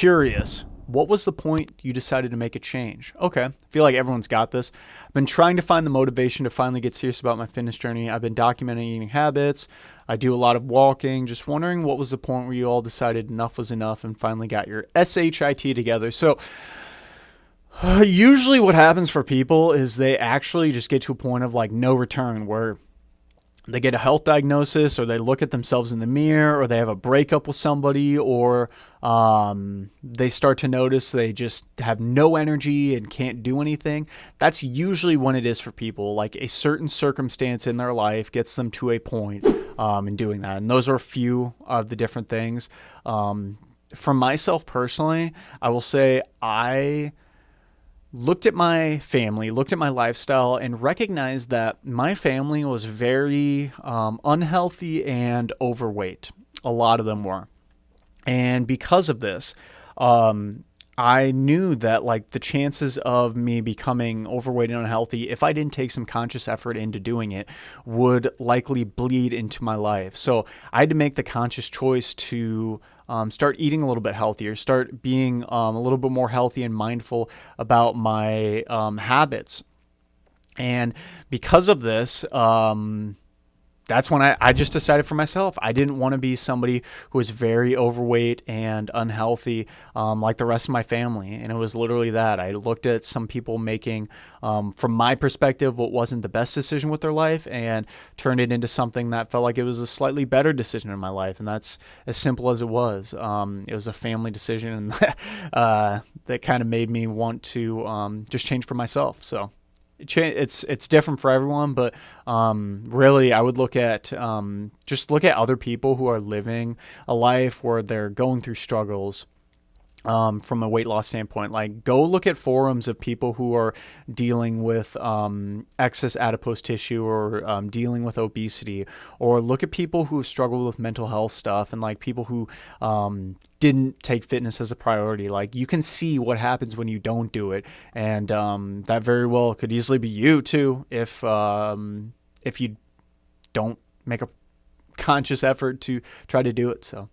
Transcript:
curious. What was the point you decided to make a change? Okay, I feel like everyone's got this. I've been trying to find the motivation to finally get serious about my fitness journey. I've been documenting eating habits. I do a lot of walking. Just wondering what was the point where you all decided enough was enough and finally got your SHIT together. So usually what happens for people is they actually just get to a point of like no return where they get a health diagnosis or they look at themselves in the mirror or they have a breakup with somebody or they start to notice they just have no energy and can't do anything. That's usually when it is for people. Like a certain circumstance in their life gets them to a point in doing that. And those are a few of the different things. For myself personally, I will say I looked at my family, looked at my lifestyle, and recognized that my family was very unhealthy and overweight. A lot of them were. And because of this, I knew that like the chances of me becoming overweight and unhealthy, if I didn't take some conscious effort into doing it, would likely bleed into my life. So I had to make the conscious choice to start eating a little bit healthier, start being a little bit more healthy and mindful about my habits. And because of this, that's when I just decided for myself. I didn't want to be somebody who was very overweight and unhealthy like the rest of my family. And it was literally that. I looked at some people making, from my perspective, what wasn't the best decision with their life and turned it into something that felt like it was a slightly better decision in my life. And that's as simple as it was. It was a family decision and that kind of made me want to just change for myself. So it's different for everyone, but really I would look at just look at other people who are living a life where they're going through struggles from a weight loss standpoint. Like go look at forums of people who are dealing with excess adipose tissue or dealing with obesity, or look at people who struggle with mental health stuff and like people who didn't take fitness as a priority. Like you can see what happens when you don't do it, and that very well could easily be you too if you don't make a conscious effort to try to do it. So